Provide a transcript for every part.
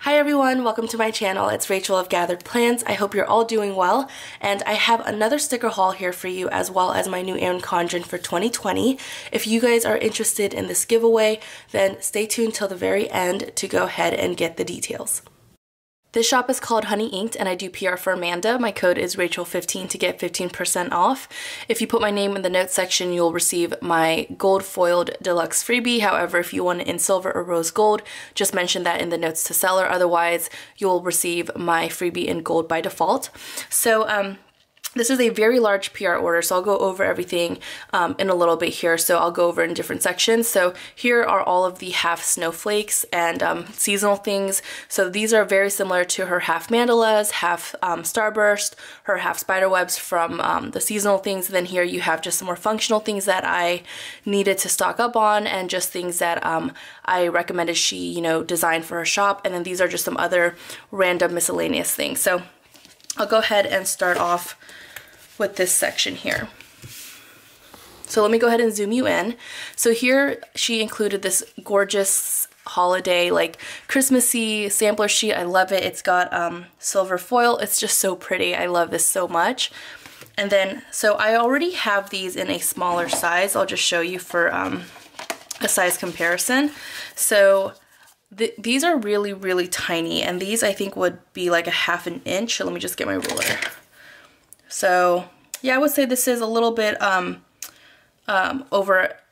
Hi everyone, welcome to my channel. It's Rachel of Gathered Plans. I hope you're all doing well, and I have another sticker haul here for you as well as my new Erin Condren for 2020. If you guys are interested in this giveaway, then stay tuned till the very end to go ahead and get the details. This shop is called Honey Inked and I do PR for Amanda. My code is Rachel15 to get 15% off. If you put my name in the notes section, you'll receive my gold foiled deluxe freebie. However, if you want it in silver or rose gold, just mention that in the notes to seller. Otherwise, you'll receive my freebie in gold by default. So, this is a very large PR order, so I'll go over everything in a little bit here. So I'll go over in different sections. So here are all of the half snowflakes and seasonal things. So these are very similar to her half mandalas, half starburst, her half spiderwebs from the seasonal things. And then here you have just some more functional things that I needed to stock up on and just things that I recommended she, design for her shop. And then these are just some other random miscellaneous things. So I'll go ahead and start off with this section here. So let me go ahead and zoom you in. So here she included this gorgeous holiday, like Christmassy sampler sheet. I love it. It's got silver foil. It's just so pretty. I love this so much. And then, so I already have these in a smaller size. I'll just show you for a size comparison. So these are really, really tiny, and these I think would be like a ½ an inch. So let me just get my ruler. So yeah, I would say this is a little bit over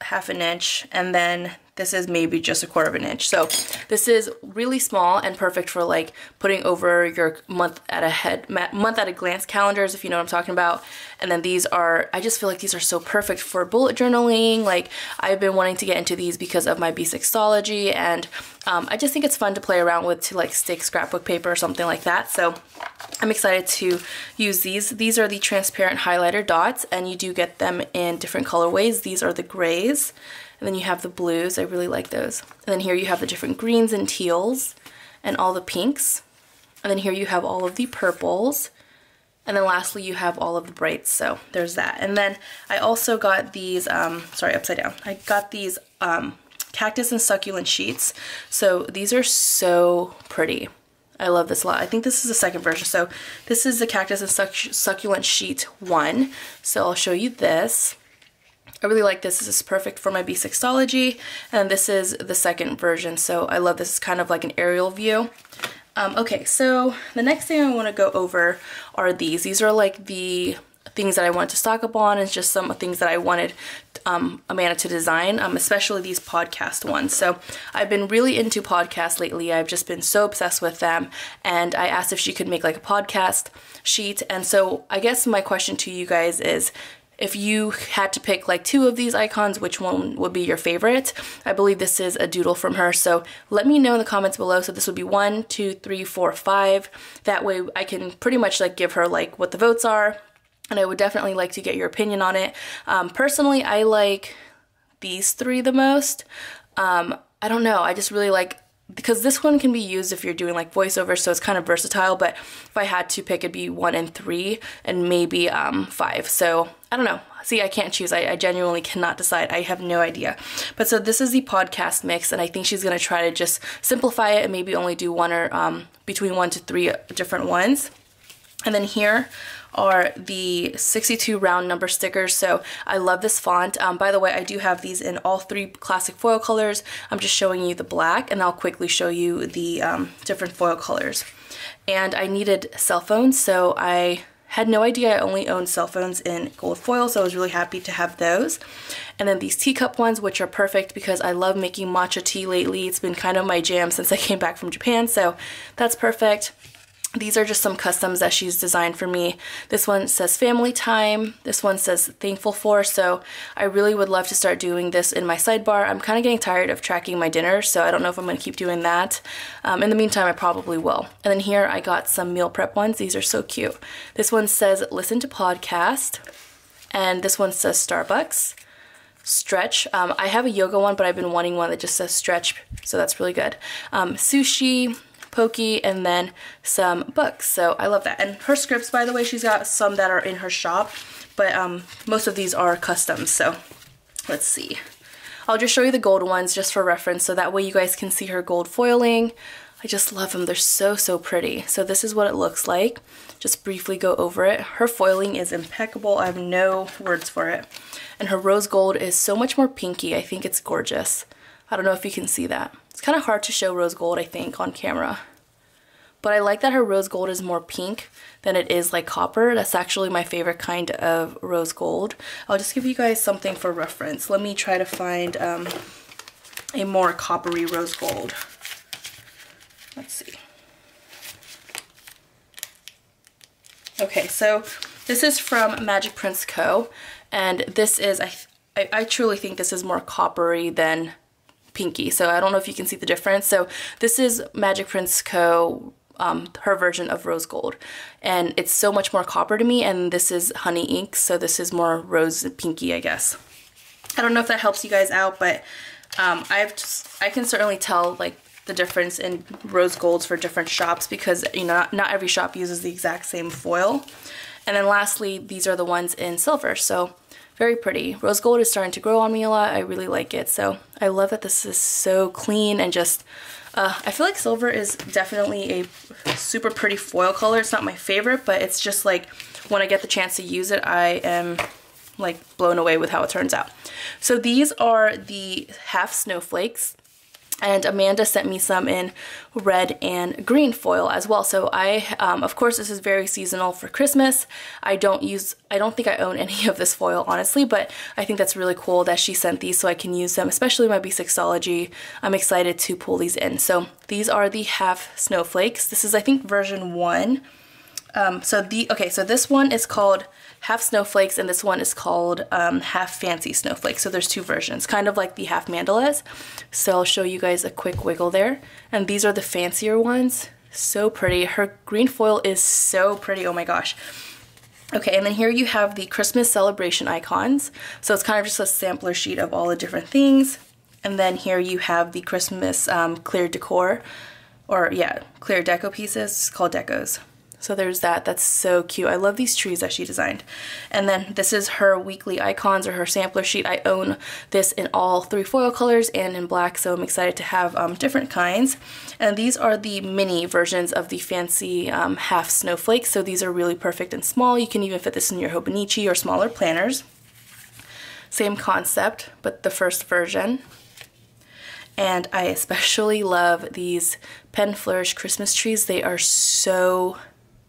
½ an inch, and then this is maybe just ¼ an inch. So this is really small and perfect for like putting over your month at a glance calendars, if you know what I'm talking about. And then these are, I just feel like these are so perfect for bullet journaling. Like I've been wanting to get into these because of my Bisexology, and I just think it's fun to play around with to like stick scrapbook paper or something like that. So I'm excited to use these. These are the transparent highlighter dots, and you do get them in different colorways. These are the grays, and then you have the blues. I really like those. And then here you have the different greens and teals and all the pinks. And then here you have all of the purples. And then lastly, you have all of the brights. So there's that. And then I also got these, sorry, upside down. I got these cactus and succulent sheets. So these are so pretty. I love this a lot. I think this is the second version. So this is the cactus and succulent sheet 1. So I'll show you this. I really like this. This is perfect for my Bisexology, and this is the second version. So I love this. It's kind of like an aerial view. Okay, so the next thing I want to go over are these. These are like the things that I wanted to stock up on. It's just some things that I wanted Amanda to design, especially these podcast ones. So I've been really into podcasts lately. I've just been so obsessed with them, and I asked if she could make like a podcast sheet. And so I guess my question to you guys is, if you had to pick like 2 of these icons, which one would be your favorite? I believe this is a doodle from her, so let me know in the comments below. So this would be 1, 2, 3, 4, 5. That way I can pretty much like give her like what the votes are, and I would definitely like to get your opinion on it. Personally, I like these 3 the most. I don't know, I just really like, because this one can be used if you're doing like voiceover, so it's kind of versatile, but if I had to pick, it'd be 1 and 3 and maybe 5. So I don't know. See, I can't choose. I genuinely cannot decide. I have no idea. But so this is the podcast mix, and I think she's going to try to just simplify it and maybe only do one or between 1 to 3 different ones. And then here are the 62 round number stickers. So I love this font. By the way, I do have these in all 3 classic foil colors. I'm just showing you the black, and I'll quickly show you the different foil colors. And I needed cell phones, so I had no idea I only owned cell phones in gold foil, so I was really happy to have those. And then these teacup ones, which are perfect because I love making matcha tea lately. It's been kind of my jam since I came back from Japan, so that's perfect. These are just some customs that she's designed for me. This one says family time. This one says thankful for. So I really would love to start doing this in my sidebar. I'm kind of getting tired of tracking my dinners, so I don't know if I'm going to keep doing that. In the meantime, I probably will. And then here I got some meal prep ones. These are so cute. This one says listen to podcast. And this one says Starbucks. Stretch. I have a yoga one, but I've been wanting one that just says stretch, so that's really good. Sushi, Pokey, and then some books. So I love that. And her scripts, by the way, she's got some that are in her shop, but most of these are custom. So let's see. I'll just show you the gold ones just for reference, so that way you guys can see her gold foiling. I just love them. They're so, so pretty. So this is what it looks like. Just briefly go over it. Her foiling is impeccable. I have no words for it. And her rose gold is so much more pinky. I think it's gorgeous. I don't know if you can see that. It's kind of hard to show rose gold, I think, on camera. But I like that her rose gold is more pink than it is like copper. That's actually my favorite kind of rose gold. I'll just give you guys something for reference. Let me try to find a more coppery rose gold. Let's see. Okay, so this is from Magic Prince Co. And this is, I truly think this is more coppery than pinky. So I don't know if you can see the difference. So this is Magic Prince Co. Her version of rose gold. And it's so much more copper to me. And this is honey ink. So this is more rose pinky, I guess. I don't know if that helps you guys out, but I can certainly tell like the difference in rose golds for different shops because, you know, not every shop uses the exact same foil. And then lastly, these are the ones in silver. So very pretty. Rose gold is starting to grow on me a lot. I really like it. So I love that this is so clean and just, I feel like silver is definitely a super pretty foil color. It's not my favorite, but it's just like when I get the chance to use it, I am like blown away with how it turns out. So these are the half snowflakes. And Amanda sent me some in red and green foil as well. So of course, this is very seasonal for Christmas. I don't think I own any of this foil, honestly, but I think that's really cool that she sent these so I can use them, especially my B6ology. I'm excited to pull these in. So these are the half snowflakes. This is, I think, version 1. So this one is called half snowflakes and this one is called half fancy snowflakes. So there's two versions, kind of like the half mandalas. So I'll show you guys a quick wiggle there. And these are the fancier ones. So pretty. Her green foil is so pretty. Oh my gosh. Okay, and then here you have the Christmas celebration icons. So it's kind of just a sampler sheet of all the different things. And then here you have the Christmas clear decor, or yeah, clear deco pieces. It's called decos. So there's that. That's so cute. I love these trees that she designed. And then this is her weekly icons or her sampler sheet. I own this in all 3 foil colors and in black, so I'm excited to have different kinds. And these are the mini versions of the fancy half snowflakes. So these are really perfect and small. You can even fit this in your Hobonichi or smaller planners. Same concept, but the first version. And I especially love these Pen Flourish Christmas trees. They are so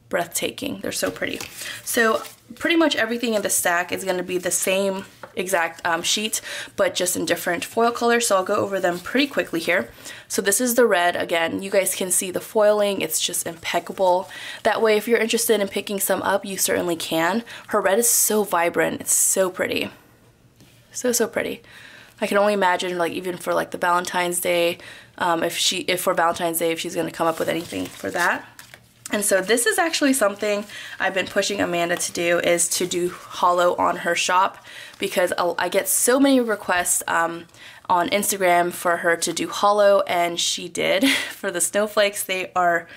breathtaking. They're so pretty. So pretty much everything in the stack is going to be the same exact sheet, but just in different foil colors. So I'll go over them pretty quickly here. So this is the red. Again, you guys can see the foiling. It's just impeccable. That way, if you're interested in picking some up, you certainly can. Her red is so vibrant. It's so pretty. So, so pretty. I can only imagine, like, even for like the Valentine's Day, if for Valentine's Day, if she's going to come up with anything for that. And so this is actually something I've been pushing Amanda to do, is to do holo on her shop, because I get so many requests on Instagram for her to do holo, and she did. For the snowflakes, they are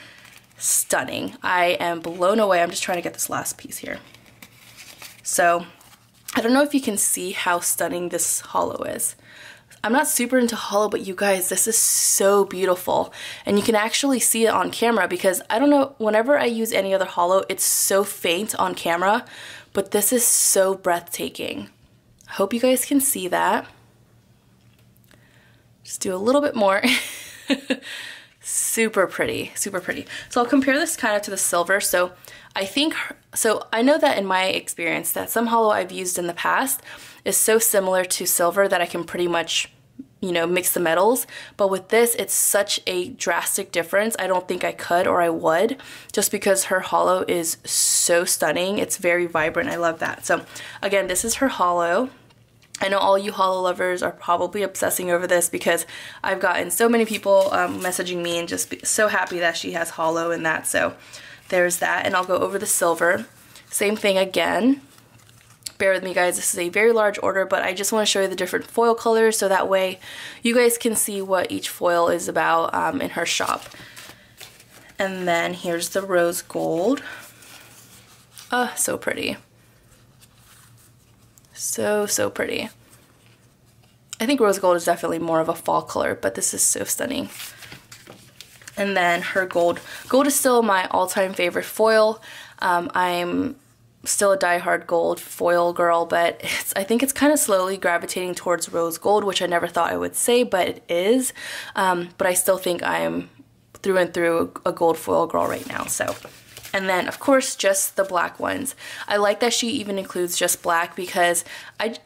stunning. I am blown away. I'm just trying to get this last piece here. So I don't know if you can see how stunning this holo is. I'm not super into holo, but you guys, this is so beautiful. And you can actually see it on camera, because I don't know, whenever I use any other holo, it's so faint on camera, but this is so breathtaking. I hope you guys can see that. Just do a little bit more. Super pretty, super pretty. So I'll compare this kind of to the silver. So I know that in my experience that some holo I've used in the past is so similar to silver that I can pretty much, you know, mix the metals. But with this, it's such a drastic difference. I don't think I could, or I would, just because her holo is so stunning. It's very vibrant. I love that. So again, this is her holo. I know all you holo lovers are probably obsessing over this, because I've gotten so many people messaging me and just so happy that she has holo in that. So there's that. And I'll go over the silver. Same thing again. Bear with me, guys. This is a very large order, but I just want to show you the different foil colors so that way you guys can see what each foil is about in her shop. And then here's the rose gold. So pretty. So, so pretty. I think rose gold is definitely more of a fall color, but this is so stunning. And then her gold. Gold is still my all-time favorite foil. I'm still a die-hard gold foil girl, but I think it's kind of slowly gravitating towards rose gold, which I never thought I would say, but it is. But I still think I'm through and through a gold foil girl right now. So, and then of course just the black ones. I like that she even includes just black because I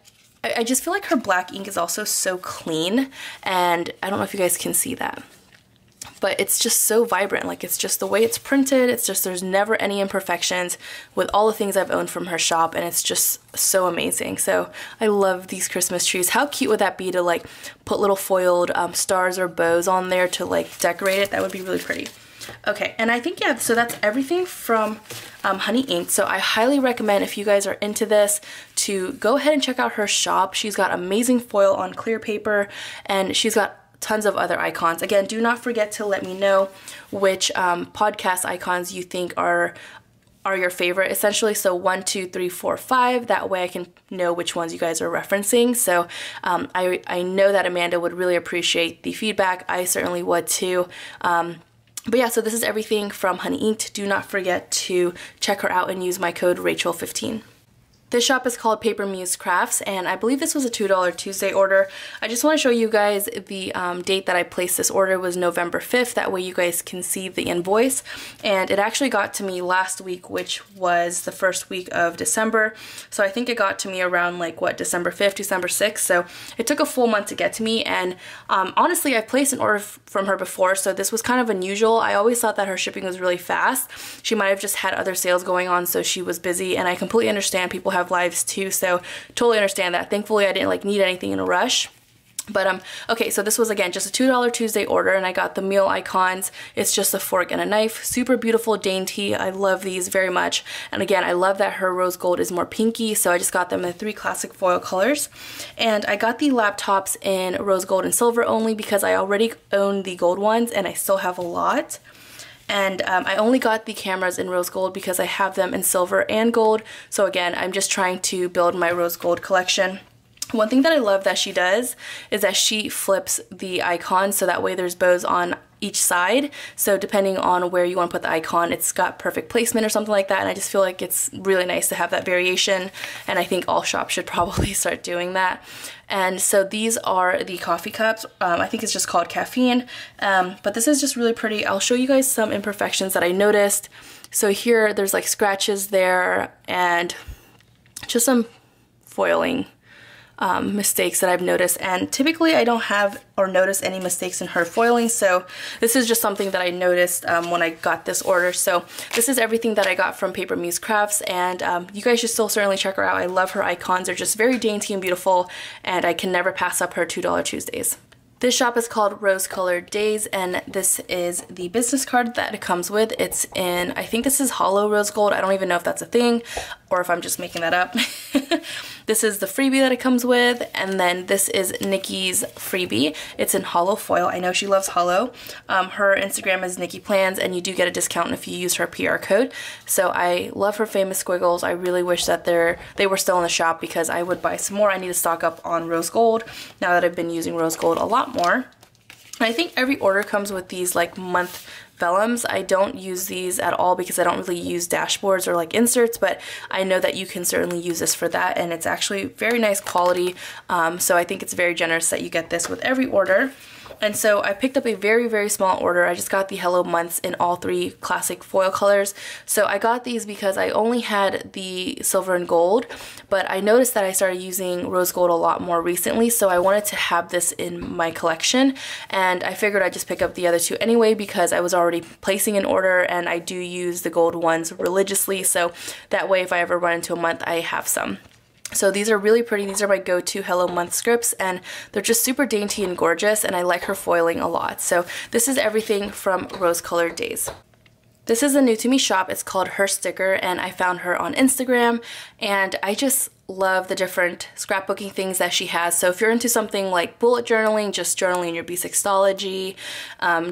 just feel like her black ink is also so clean, and I don't know if you guys can see that, but it's just so vibrant. Like, it's just the way it's printed. It's just, there's never any imperfections with all the things I've owned from her shop, and it's just so amazing. So I love these Christmas trees. How cute would that be to like put little foiled stars or bows on there to like decorate it? That would be really pretty. Okay, and I think, yeah, so that's everything from Honey Ink. So I highly recommend, if you guys are into this, to go ahead and check out her shop. She's got amazing foil on clear paper, and she's got tons of other icons. Again, do not forget to let me know which podcast icons you think are your favorite, essentially. So 1, 2, 3, 4, 5. That way I can know which ones you guys are referencing. So I know that Amanda would really appreciate the feedback. I certainly would too. But yeah, so this is everything from Honey Inked. Do not forget to check her out and use my code Rachel15. This shop is called Paper Muse Crafts, and I believe this was a $2 Tuesday order. I just want to show you guys the date that I placed this order was November 5th. That way you guys can see the invoice. And it actually got to me last week, which was the first week of December. So I think it got to me around like, what, December 5th, December 6th. So it took a full month to get to me. And honestly, I've placed an order from her before, so this was kind of unusual. I always thought that her shipping was really fast. She might have just had other sales going on, so she was busy. And I completely understand people have lives too, so totally understand that. Thankfully I didn't like need anything in a rush. But okay, so this was again just a $2 Tuesday order, and I got the meal icons. It's just a fork and a knife. Super beautiful, dainty. I love these very much. And again, I love that her rose gold is more pinky, so I just got them in 3 classic foil colors. And I got the laptops in rose gold and silver only because I already own the gold ones and I still have a lot. And I only got the cameras in rose gold because I have them in silver and gold. So again, I'm just trying to build my rose gold collection. One thing that I love that she does is that she flips the icons, so that way there's bows on each side. So depending on where you want to put the icon, it's got perfect placement or something like that. And I just feel like it's really nice to have that variation. And I think all shops should probably start doing that. And so these are the coffee cups. I think it's just called caffeine. But this is just really pretty. I'll show you guys some imperfections that I noticed. So here there's like scratches there and just some foiling mistakes that I've noticed, and typically I don't have or notice any mistakes in her foiling, so this is just something that I noticed when I got this order. So this is everything that I got from Paper Muse Crafts, and you guys should still certainly check her out. I love her icons. They're just very dainty and beautiful, and I can never pass up her $2 Tuesdays. This shop is called Rose Colored Days, and this is the business card that it comes with. It's in, I think this is hollow rose gold. I don't even know if that's a thing or if I'm just making that up. This is the freebie that it comes with, and then this is Nikki's freebie. It's in hollow foil. I know she loves hollow. Her Instagram is Nikki Plans, and you do get a discount if you use her PR code. So I love her famous squiggles. I really wish that they were still in the shop because I would buy some more. I need to stock up on rose gold now that I've been using rose gold a lot more. And I think every order comes with these like month vellums. I don't use these at all because I don't really use dashboards or like inserts, but I know that you can certainly use this for that, and it's actually very nice quality. So I think it's very generous that you get this with every order. And so I picked up a very, very small order. I just got the Hello Months in all 3 classic foil colors. So I got these because I only had the silver and gold, but I noticed that I started using rose gold a lot more recently, so I wanted to have this in my collection, and I figured I'd just pick up the other 2 anyway because I was already placing an order, and I do use the gold ones religiously, so that way if I ever run into a month, I have some. So these are really pretty. These are my go-to Hello Month scripts, and they're just super dainty and gorgeous, and I like her foiling a lot. So this is everything from Rose Colored Days. This is a new to me shop. It's called Her Sticker, and I found her on Instagram, and I just love the different scrapbooking things that she has. So if you're into something like bullet journaling, just journaling your B6ology,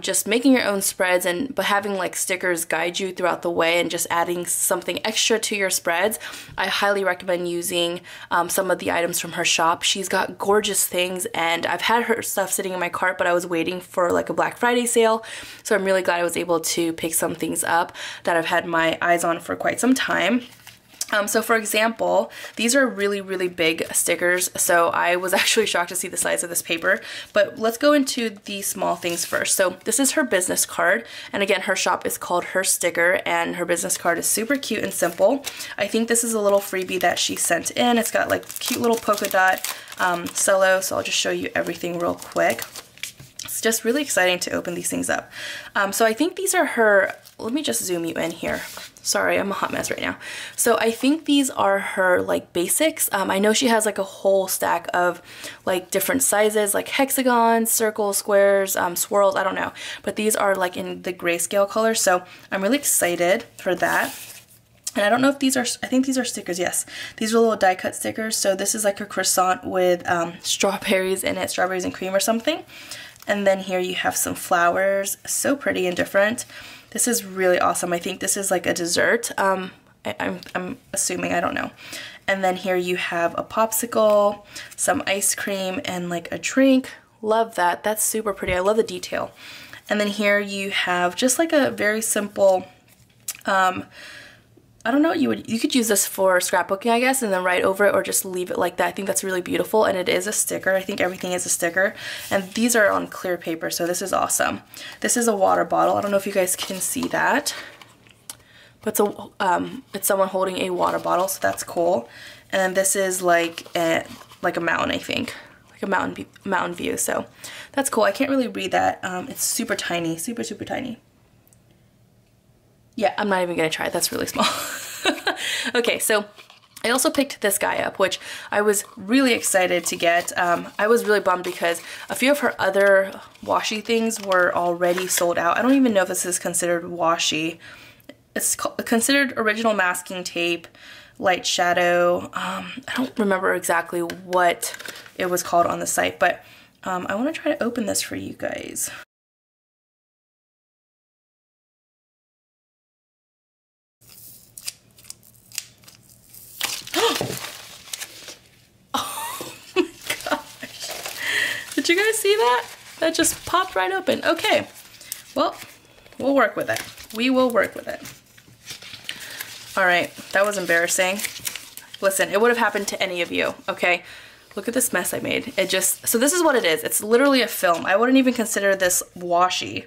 just making your own spreads, but having like stickers guide you throughout the way and just adding something extra to your spreads, I highly recommend using some of the items from her shop. She's got gorgeous things, and I've had her stuff sitting in my cart, but I was waiting for like a Black Friday sale, so I'm really glad I was able to pick some things up that I've had my eyes on for quite some time. So for example, these are really, really big stickers, so I was actually shocked to see the size of this paper, but let's go into the small things first. So this is her business card, and again, her shop is called Her Sticker, and her business card is super cute and simple. I think this is a little freebie that she sent in. It's got like cute little polka dot cello, so I'll just show you everything real quick. It's just really exciting to open these things up. So I think these are her, let me just zoom you in here. Sorry, I'm a hot mess right now. So I think these are her like basics. I know she has like a whole stack of like different sizes, like hexagons, circles, squares, swirls, I don't know. But these are like in the grayscale color, so I'm really excited for that. And I don't know if these are, I think these are stickers, yes. These are little die cut stickers. So this is like a croissant with strawberries in it, strawberries and cream or something. And then here you have some flowers, so pretty and different. This is really awesome. I think this is like a dessert. I'm assuming, I don't know. And then here you have a popsicle, some ice cream, and like a drink. Love that. That's super pretty. I love the detail. And then here you have just like a very simple, I don't know, you could use this for scrapbooking, I guess, and then write over it or just leave it like that. I think that's really beautiful, and it is a sticker. I think everything is a sticker, and these are on clear paper, so this is awesome. This is a water bottle. I don't know if you guys can see that, but it's someone holding a water bottle, so that's cool. And then this is like a mountain, I think, like a mountain view, so that's cool. I can't really read that. It's super tiny, super, super tiny. Yeah, I'm not even gonna try it. That's really small. Okay, so I also picked this guy up, which I was really excited to get. I was really bummed because a few of her other washi things were already sold out. I don't even know if this is considered washi. It's considered original masking tape, light shadow. I don't remember exactly what it was called on the site, but I want to try to open this for you guys. Did you guys see that? That just popped right open. Okay, well, we'll work with it. We will work with it. All right, that was embarrassing. Listen, it would have happened to any of you, okay? Look at this mess I made. So this is what it is. It's literally a film. I wouldn't even consider this washi.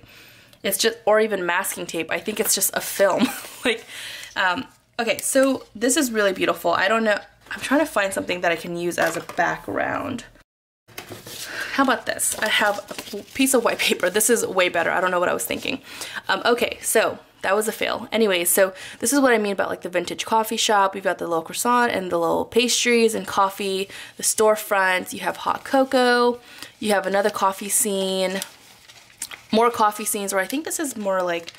It's just, or even masking tape. I think it's just a film. Like, okay, so this is really beautiful. I don't know, I'm trying to find something that I can use as a background. How about this? I have a piece of white paper. This is way better. I don't know what I was thinking. Okay, so that was a fail. Anyways, so this is what I mean about like the vintage coffee shop. We've got the little croissant and the little pastries and coffee, the storefronts. You have hot cocoa. You have another coffee scene. More coffee scenes, where I think this is more like,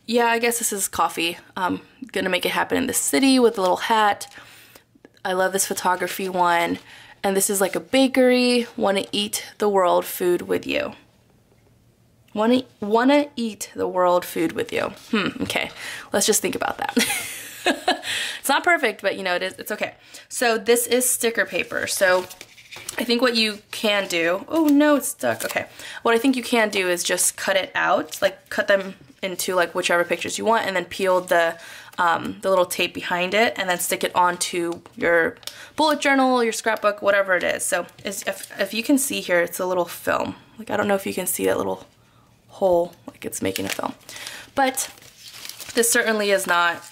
yeah, I guess this is coffee. Gonna make it happen in the city with a little hat. I love this photography one. And this is like a bakery. Wanna eat the world food with you. Wanna eat the world food with you. Okay, let's just think about that. It's not perfect, but you know, it's okay. So this is sticker paper. So I think what you can do, oh no, it's stuck, okay. What I think you can do is just cut it out, like cut them into like whichever pictures you want, and then peel the little tape behind it, and then stick it onto your bullet journal, your scrapbook, whatever it is. So if you can see here, it's a little film. Like, I don't know if you can see that little hole, like it's making a film. But this certainly is not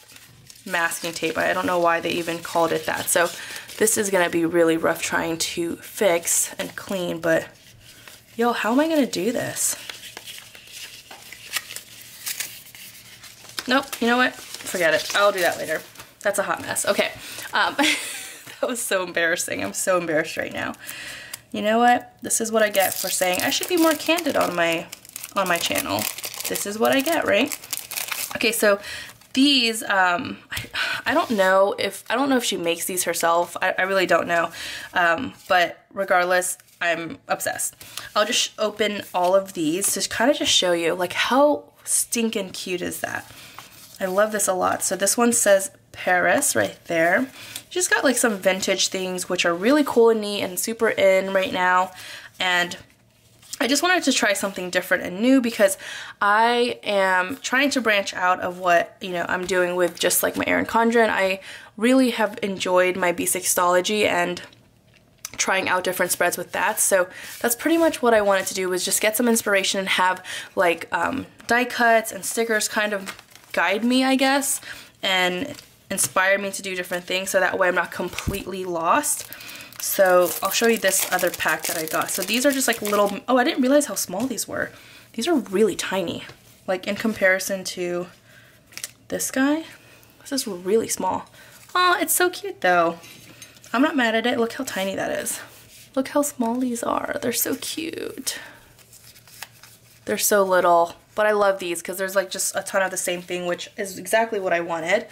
masking tape. I don't know why they even called it that. So this is gonna be really rough trying to fix and clean, but yo, how am I gonna do this? Nope, you know what? Forget it. I'll do that later. That's a hot mess. Okay. That was so embarrassing. I'm so embarrassed right now. You know what? This is what I get for saying I should be more candid on my channel. This is what I get, right? Okay, so these, I I don't know if she makes these herself. I really don't know. But regardless, I'm obsessed. I'll just open all of these to kind of just show you like how stinking cute is that. I love this a lot. So this one says Paris right there. She's got like some vintage things which are really cool and neat and super in right now. And I just wanted to try something different and new because I am trying to branch out of what, you know, I'm doing with just like my Erin Condren. I really have enjoyed my B6stology and trying out different spreads with that. So that's pretty much what I wanted to do, was just get some inspiration and have like die cuts and stickers kind of guide me, I guess, and inspire me to do different things so that way I'm not completely lost. So I'll show you this other pack that I got. So these are just like little, oh, I didn't realize how small these were. These are really tiny, like in comparison to this guy. This is really small. Oh, it's so cute though. I'm not mad at it. Look how tiny that is. Look how small these are. They're so cute. They're so little, but I love these because there's like just a ton of the same thing, which is exactly what I wanted.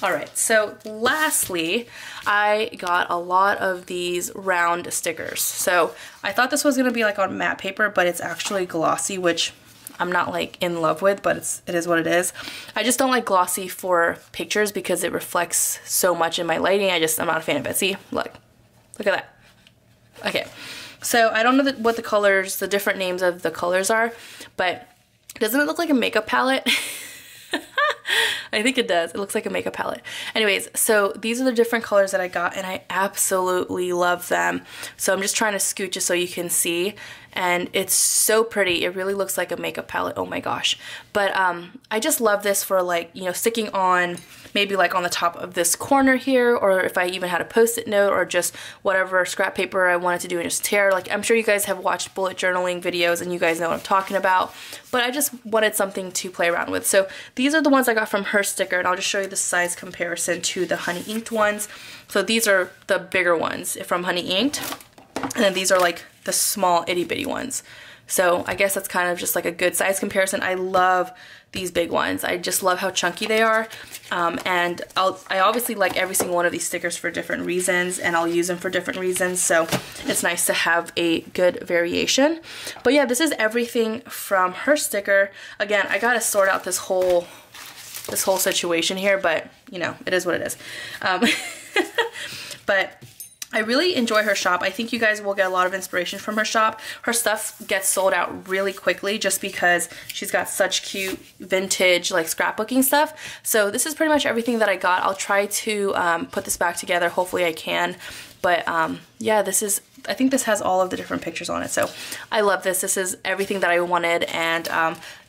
All right, so lastly, I got a lot of these round stickers. So I thought this was gonna be like on matte paper, but it's actually glossy, which I'm not like in love with, but it is what it is. I just don't like glossy for pictures because it reflects so much in my lighting. I'm not a fan of it. See, look at that. Okay, so I don't know what the colors, the different names of the colors are, but doesn't it look like a makeup palette? I think it does. It looks like a makeup palette. Anyways, so these are the different colors that I got and I absolutely love them. So I'm just trying to scoot just so you can see, and it's so pretty. It really looks like a makeup palette. Oh my gosh. But I just love this for like, you know, sticking on maybe like on the top of this corner here, or if I even had a post-it note or just whatever scrap paper I wanted to do and just tear. Like, I'm sure you guys have watched bullet journaling videos and you guys know what I'm talking about, but I just wanted something to play around with. So these are the ones I got from her sticker, and I'll just show you the size comparison to the Honey Inked ones. So these are the bigger ones from Honey Inked, and then these are like the small itty bitty ones. So I guess that's kind of just like a good size comparison. I love these big ones. I just love how chunky they are. And I obviously like every single one of these stickers for different reasons, and I'll use them for different reasons. So it's nice to have a good variation. But yeah, this is everything from her sticker. Again, I gotta sort out this whole situation here, but you know, it is what it is. But I really enjoy her shop. I think you guys will get a lot of inspiration from her shop. Her stuff gets sold out really quickly just because she's got such cute vintage like scrapbooking stuff. So this is pretty much everything that I got. I'll try to put this back together. Hopefully I can. But yeah, I think this has all of the different pictures on it. So I love this. This is everything that I wanted. And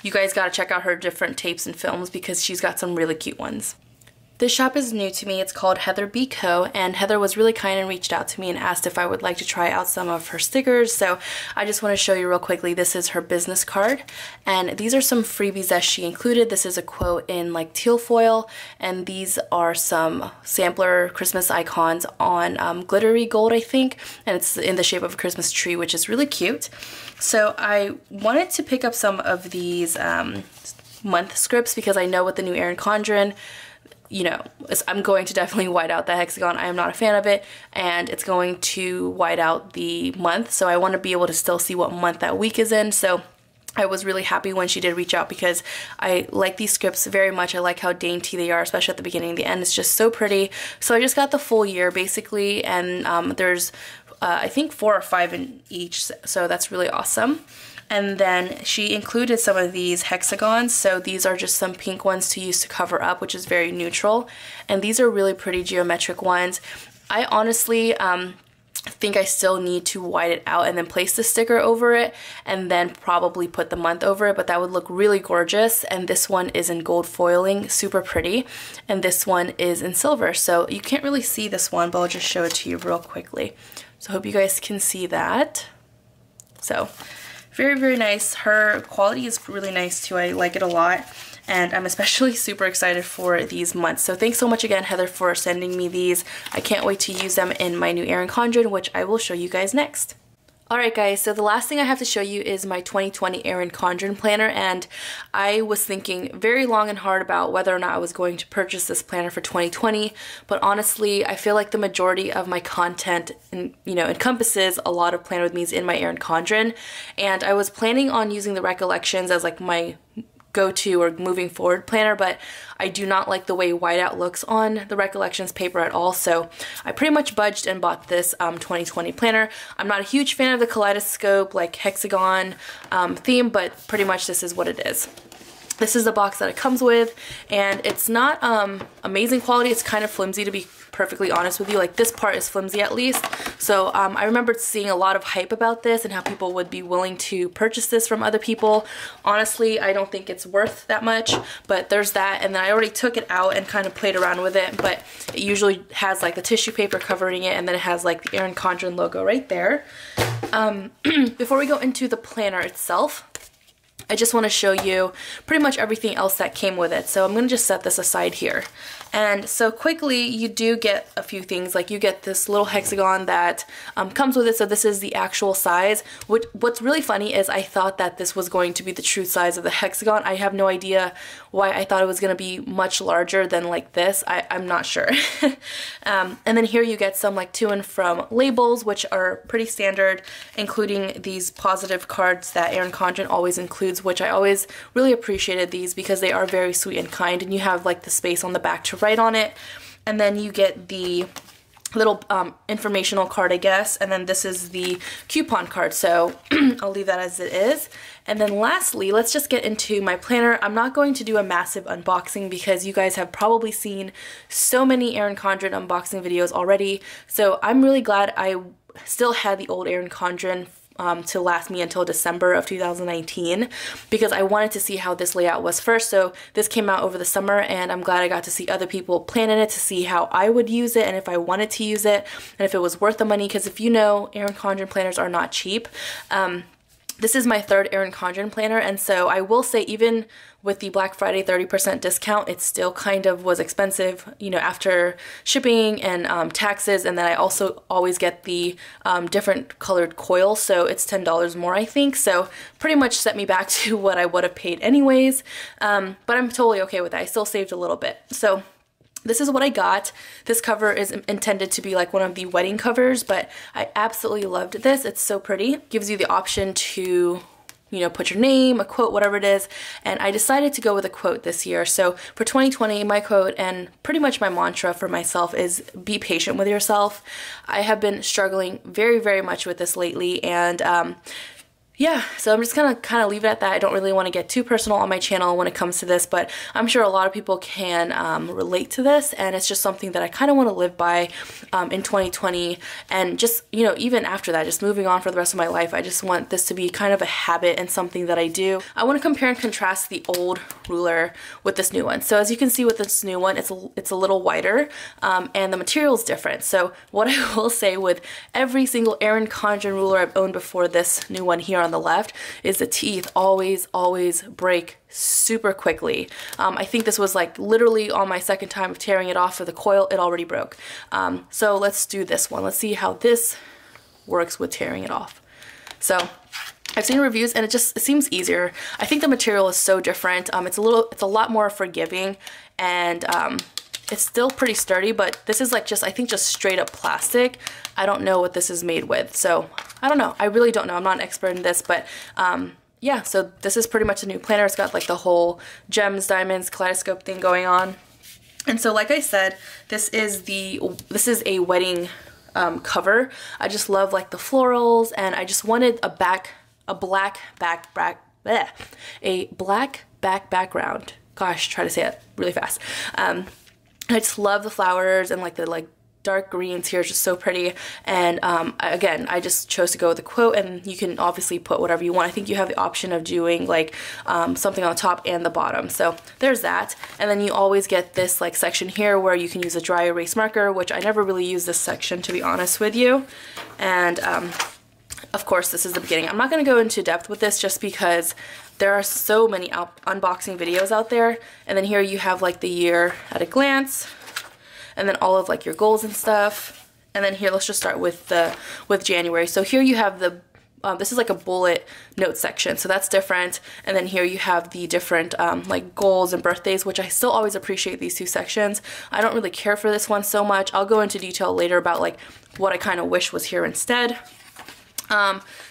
you guys got to check out her different tapes and films because she's got some really cute ones. This shop is new to me. It's called Heather B Co, and Heather was really kind and reached out to me and asked if I would like to try out some of her stickers. So I just want to show you real quickly. This is her business card, and these are some freebies that she included. This is a quote in like teal foil, and these are some sampler Christmas icons on glittery gold, I think, and it's in the shape of a Christmas tree, which is really cute. So I wanted to pick up some of these month scripts because I know with the new Erin Condren, you know, I'm going to definitely white out the hexagon. I am not a fan of it, and it's going to white out the month, so I want to be able to still see what month that week is in. So I was really happy when she did reach out because I like these scripts very much. I like how dainty they are, especially at the beginning and the end. It's just so pretty. So I just got the full year basically, and there's I think 4 or 5 in each, so that's really awesome. And then she included some of these hexagons, so these are just some pink ones to use to cover up, which is very neutral. And these are really pretty geometric ones. I honestly think I still need to white it out and then place the sticker over it and then probably put the month over it, but that would look really gorgeous. And this one is in gold foiling, super pretty, and this one is in silver. So you can't really see this one, but I'll just show it to you real quickly. So I hope you guys can see that. So very, very nice. Her quality is really nice too. I like it a lot. And I'm especially super excited for these months. So thanks so much again, Heather, for sending me these. I can't wait to use them in my new Erin Condren, which I will show you guys next. Alright guys, so the last thing I have to show you is my 2020 Erin Condren planner, and I was thinking very long and hard about whether or not I was going to purchase this planner for 2020, but honestly I feel like the majority of my content encompasses a lot of Planner With Me's in my Erin Condren, and I was planning on using the Recollections as like my go-to or moving forward planner, but I do not like the way whiteout looks on the Recollections paper at all, so I pretty much budged and bought this 2020 planner. I'm not a huge fan of the kaleidoscope like hexagon theme, but pretty much this is what it is. This is the box that it comes with, and it's not amazing quality. It's kind of flimsy, to be perfectly honest with you. Like, this part is flimsy at least. So I remembered seeing a lot of hype about this and how people would be willing to purchase this from other people. Honestly, I don't think it's worth that much, but there's that. And then I already took it out and kind of played around with it, but it usually has like the tissue paper covering it, and then it has like the Erin Condren logo right there. Before we go into the planner itself, I just want to show you pretty much everything else that came with it. So I'm going to just set this aside here. And so quickly, you do get a few things. Like, you get this little hexagon that comes with it. So this is the actual size. What's really funny is I thought that this was going to be the true size of the hexagon. I have no idea why I thought it was going to be much larger than like this. I'm not sure. And then here you get some like to and from labels, which are pretty standard, including these positive cards that Erin Condren always includes, which I always really appreciated these because they are very sweet and kind, and you have like the space on the back to write on it. And then you get the little informational card, I guess, and then this is the coupon card, so I'll leave that as it is. And then lastly, let's just get into my planner. I'm not going to do a massive unboxing because you guys have probably seen so many Erin Condren unboxing videos already, so I'm really glad I still had the old Erin Condren to last me until December of 2019, because I wanted to see how this layout was first. So this came out over the summer, and I'm glad I got to see other people plan in it to see how I would use it and if I wanted to use it and if it was worth the money, because if you know, Erin Condren planners are not cheap. This is my third Erin Condren planner, and so I will say, even with the Black Friday 30% discount, it still kind of was expensive, you know, after shipping and taxes, and then I also always get the different colored coil, so it's $10 more, I think, so pretty much set me back to what I would have paid anyways, but I'm totally okay with that. I still saved a little bit. So this is what I got. This cover is intended to be like one of the wedding covers, but I absolutely loved this. It's so pretty. Gives you the option to, you know, put your name, a quote, whatever it is, and I decided to go with a quote this year. So for 2020, my quote and pretty much my mantra for myself is be patient with yourself. I have been struggling very, very much with this lately, and yeah, so I'm just gonna kind of leave it at that. I don't really want to get too personal on my channel when it comes to this, but I'm sure a lot of people can relate to this, and it's just something that I kind of want to live by in 2020, and just, you know, even after that, just moving on for the rest of my life, I just want this to be kind of a habit and something that I do. I want to compare and contrast the old ruler with this new one. So as you can see with this new one, it's a little wider, and the material is different. So what I will say with every single Erin Condren ruler I've owned before this new one here on the left is the teeth always break super quickly. I think this was like literally on my second time of tearing it off for the coil, it already broke. So let's do this one. Let's see how this works with tearing it off. So I've seen reviews and it seems easier. I think the material is so different. It's a lot more forgiving, and it's still pretty sturdy, but this is like I think just straight up plastic. I don't know what this is made with, so I don't know. I really don't know. I'm not an expert in this, but yeah, so this is pretty much a new planner. It's got like the whole gems, diamonds, kaleidoscope thing going on. And so like I said, this is a wedding cover. I just love like the florals, and I just wanted a black background. Gosh, try to say it really fast. I just love the flowers, and like the dark greens here is just so pretty. And again, I just chose to go with a quote, and you can obviously put whatever you want. I think you have the option of doing like something on the top and the bottom, so there's that. And then you always get this like section here where you can use a dry erase marker, which I never really use this section, to be honest with you. And of course, this is the beginning. I'm not going to go into depth with this just because there are so many unboxing videos out there. And then here you have like the year at a glance, and then all of like your goals and stuff. And then here, let's just start with January. So here you have the this is like a bullet note section, so that's different. And then here you have the different like goals and birthdays, which I still always appreciate these two sections. I don't really care for this one so much. I'll go into detail later about like what I kind of wish was here instead.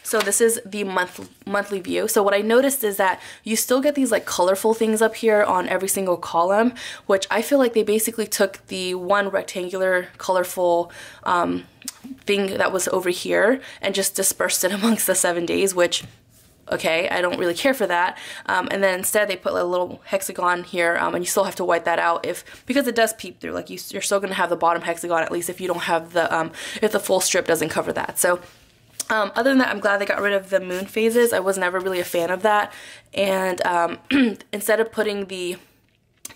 So this is the monthly view. So what I noticed is that you still get these like colorful things up here on every single column, which I feel like they basically took the one rectangular colorful thing that was over here and just dispersed it amongst the 7 days, which, okay, I don't really care for that. And then instead they put a little hexagon here, and you still have to white that out because it does peep through. Like you're still gonna have the bottom hexagon, at least if you don't have the if the full strip doesn't cover that. So other than that, I'm glad they got rid of the moon phases. I was never really a fan of that. And instead of putting the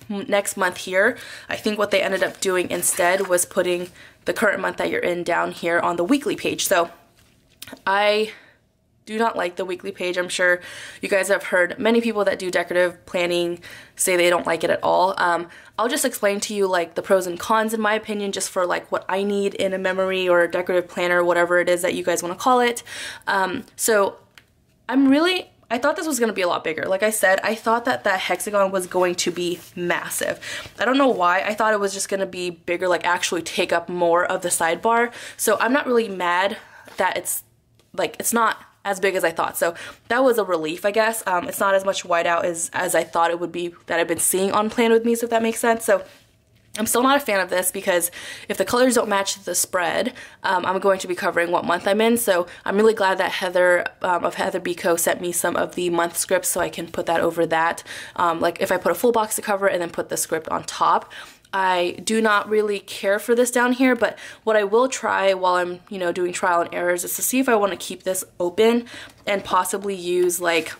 next month here, I think what they ended up doing instead was putting the current month that you're in down here on the weekly page. So I do not like the weekly page. I'm sure you guys have heard many people that do decorative planning say they don't like it at all. I'll just explain to you like the pros and cons in my opinion, just for like what I need in a memory or a decorative planner, whatever it is that you guys want to call it. So I thought this was going to be a lot bigger. Like I said, I thought that that hexagon was going to be massive. I don't know why. I thought it was just going to be bigger, like actually take up more of the sidebar. So I'm not really mad that it's not as big as I thought. So that was a relief, I guess. It's not as much whiteout as I thought it would be that I've been seeing on Plan With Muse, if that makes sense. So I'm still not a fan of this because if the colors don't match the spread, I'm going to be covering what month I'm in. So I'm really glad that Heather of Heather Biko sent me some of the month scripts so I can put that over that. Like if I put a full box to cover it and then put the script on top. I do not really care for this down here, but what I will try while I'm, doing trial and errors is to see if I want to keep this open and possibly use like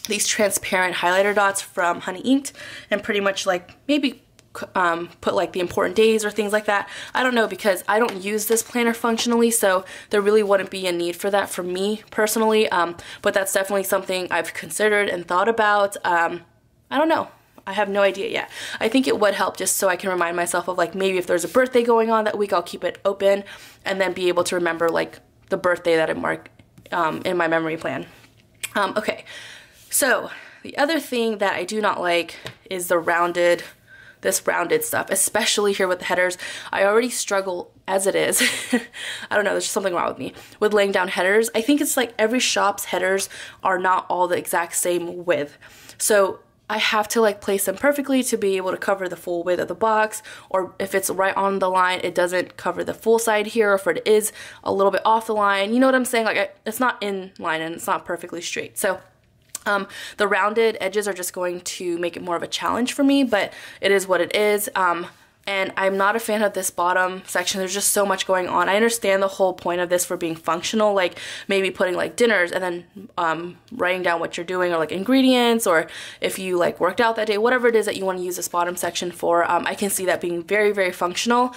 these transparent highlighter dots from Honey Inked and pretty much like maybe put like the important days or things like that. I don't know, because I don't use this planner functionally, so there really wouldn't be a need for that for me personally, but that's definitely something I've considered and thought about. I don't know. I have no idea yet. I think it would help just so I can remind myself of like maybe if there's a birthday going on that week, I'll keep it open and then be able to remember like the birthday that I mark in my memory plan. Okay, so the other thing that I do not like is this rounded stuff, especially here with the headers. I already struggle as it is. I don't know, there's just something wrong with me with laying down headers. I think it's like every shop's headers are not all the exact same width. So I have to like place them perfectly to be able to cover the full width of the box, or if it's right on the line, it doesn't cover the full side here, or if it is a little bit off the line, you know what I'm saying? Like it's not in line and it's not perfectly straight. So the rounded edges are just going to make it more of a challenge for me, but it is what it is. And I'm not a fan of this bottom section. There's just so much going on. I understand the whole point of this for being functional, like maybe putting like dinners and then writing down what you're doing, or like ingredients, or if you like worked out that day, whatever it is that you want to use this bottom section for. I can see that being very, very functional.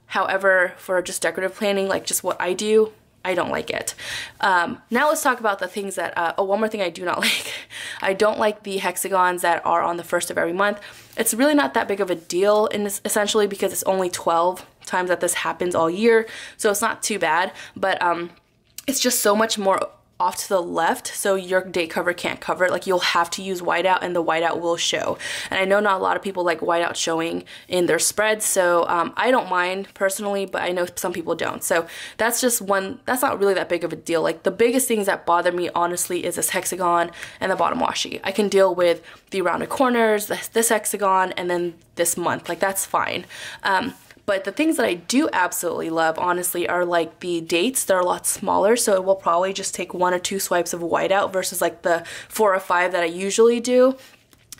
However, for just decorative planning, like just what I do, I don't like it. Now let's talk about the things that, one more thing I do not like. I don't like the hexagons that are on the first of every month. It's really not that big of a deal in this, essentially, because it's only 12 times that this happens all year, so it's not too bad, but it's just so much more off to the left, so your date cover can't cover it. Like you'll have to use whiteout and the whiteout will show. And I know not a lot of people like whiteout showing in their spreads, so I don't mind personally, but I know some people don't. So that's just one, that's not really that big of a deal. Like the biggest things that bother me honestly is this hexagon and the bottom washi. I can deal with the rounded corners, this hexagon, and then this month, like that's fine. But the things that I do absolutely love, honestly, are like the dates. They're a lot smaller, so it will probably just take 1 or 2 swipes of whiteout versus like the 4 or 5 that I usually do.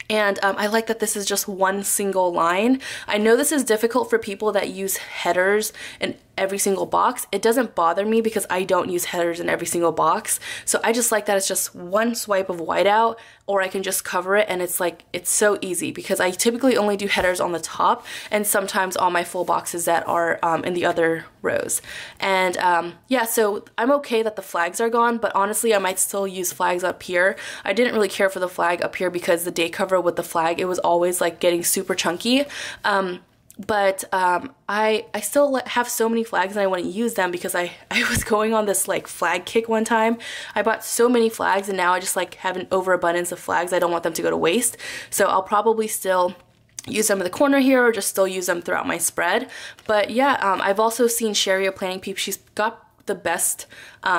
And I like that this is just one single line. I know this is difficult for people that use headers in every single box. It doesn't bother me because I don't use headers in every single box. So I just like that it's just one swipe of whiteout, or I can just cover it, and it's like, it's so easy because I typically only do headers on the top and sometimes on my full boxes that are in the other rows. And yeah, so I'm okay that the flags are gone, but honestly I might still use flags up here. I didn't really care for the flag up here because the date cover with the flag, it was always like getting super chunky. But I still have so many flags and I wouldn't use them because I was going on this like flag kick one time. I bought so many flags and now I just like have an overabundance of flags. I don't want them to go to waste. So I'll probably still use them in the corner here or just still use them throughout my spread. But yeah, I've also seen Sherry, a planning peep. She's got the best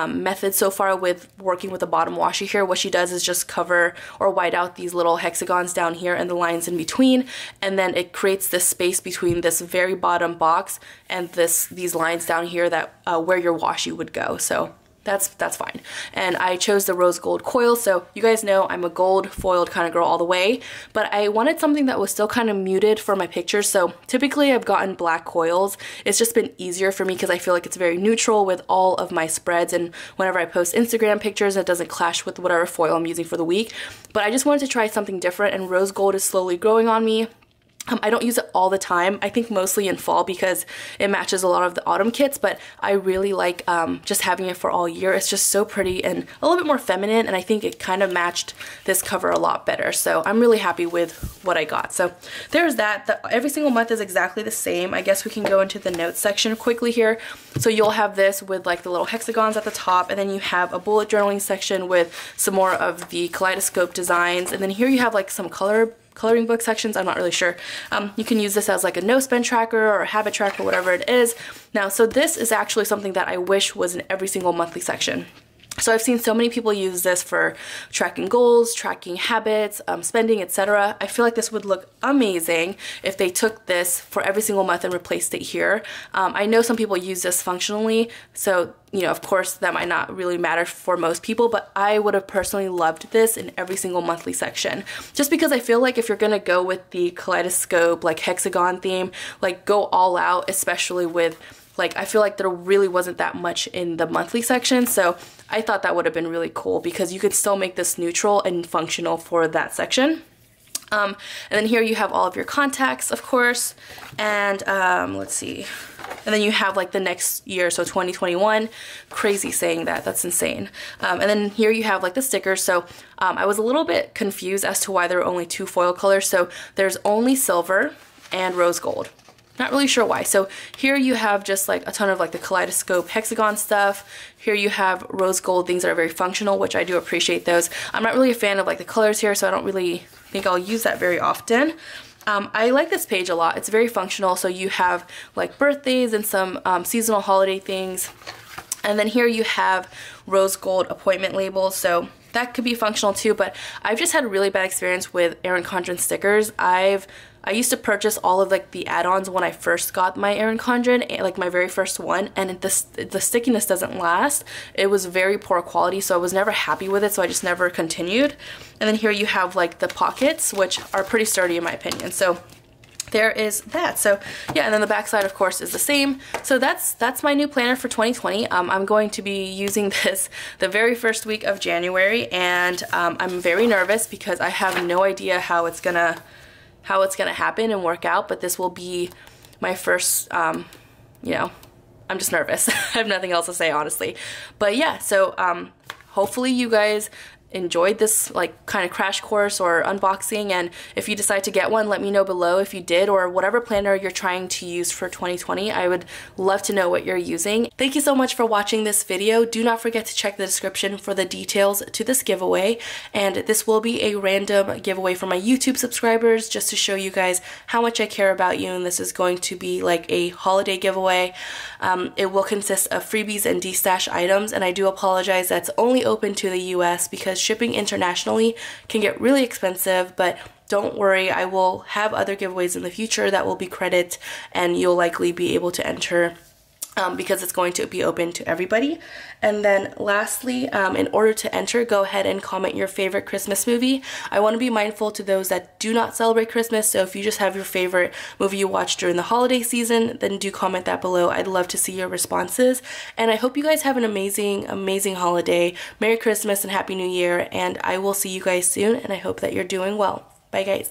method so far with working with the bottom washi here. What she does is just cover or white out these little hexagons down here and the lines in between, and then it creates this space between this very bottom box and these lines down here that where your washi would go. So that's fine. And I chose the rose gold coil, so you guys know I'm a gold foiled kind of girl all the way, but I wanted something that was still kind of muted for my pictures. So typically I've gotten black coils. It's just been easier for me because I feel like it's very neutral with all of my spreads, and whenever I post Instagram pictures it doesn't clash with whatever foil I'm using for the week. But I just wanted to try something different, and rose gold is slowly growing on me. I don't use it all the time. I think mostly in fall because it matches a lot of the autumn kits, but I really like just having it for all year. It's just so pretty and a little bit more feminine, and I think it kind of matched this cover a lot better. So I'm really happy with what I got. So there's that. Every single month is exactly the same. I guess we can go into the notes section quickly here. So you'll have this with like the little hexagons at the top, and then you have a bullet journaling section with some more of the kaleidoscope designs, and then here you have like some coloring book sections. I'm not really sure. You can use this as like a no spend tracker or a habit tracker, whatever it is. Now, so this is actually something that I wish was in every single monthly section. So I've seen so many people use this for tracking goals, tracking habits, spending, etc. I feel like this would look amazing if they took this for every single month and replaced it here. I know some people use this functionally, so you know, of course that might not really matter for most people, but I would have personally loved this in every single monthly section. Just because I feel like if you're gonna go with the kaleidoscope, like hexagon theme, like go all out, especially with like, I feel like there really wasn't that much in the monthly section, so I thought that would have been really cool because you could still make this neutral and functional for that section. And then here you have all of your contacts, of course, and let's see. And then you have like the next year, so 2021. Crazy saying that, that's insane. And then here you have like the stickers. So I was a little bit confused as to why there are only 2 foil colors. So there's only silver and rose gold. Not really sure why. So here you have just like a ton of like the kaleidoscope hexagon stuff. Here you have rose gold things that are very functional, which I do appreciate those. I'm not really a fan of like the colors here, so I don't really think I'll use that very often. I like this page a lot. It's very functional. So you have like birthdays and some seasonal holiday things. And then here you have rose gold appointment labels. So that could be functional too, but I've just had a really bad experience with Erin Condren stickers. I used to purchase all of like the add-ons when I first got my Erin Condren, like my very first one, and the stickiness doesn't last. It was very poor quality, so I was never happy with it, so I just never continued. And then here you have like the pockets, which are pretty sturdy in my opinion. So there is that. So yeah, and then the back side of course is the same. So that's my new planner for 2020. I'm going to be using this the very first week of January, and I'm very nervous because I have no idea how it's gonna happen and work out, but this will be my first, you know, I'm just nervous. I have nothing else to say, honestly. But yeah, so hopefully you guys enjoyed this like kind of crash course or unboxing, and if you decide to get one, let me know below if you did, or whatever planner you're trying to use for 2020. I would love to know what you're using. Thank you so much for watching this video. Do not forget to check the description for the details to this giveaway, and this will be a random giveaway for my YouTube subscribers just to show you guys how much I care about you, and this is going to be like a holiday giveaway. It will consist of freebies and de-stash items, and I do apologize that's only open to the US because shipping internationally can get really expensive, but don't worry, I will have other giveaways in the future that will be credit, and you'll likely be able to enter because it's going to be open to everybody. And then lastly, in order to enter, go ahead and comment your favorite Christmas movie. I want to be mindful to those that do not celebrate Christmas, so if you just have your favorite movie you watched during the holiday season, then do comment that below. I'd love to see your responses, and I hope you guys have an amazing holiday. Merry Christmas and Happy New Year, and I will see you guys soon, and I hope that you're doing well. Bye guys.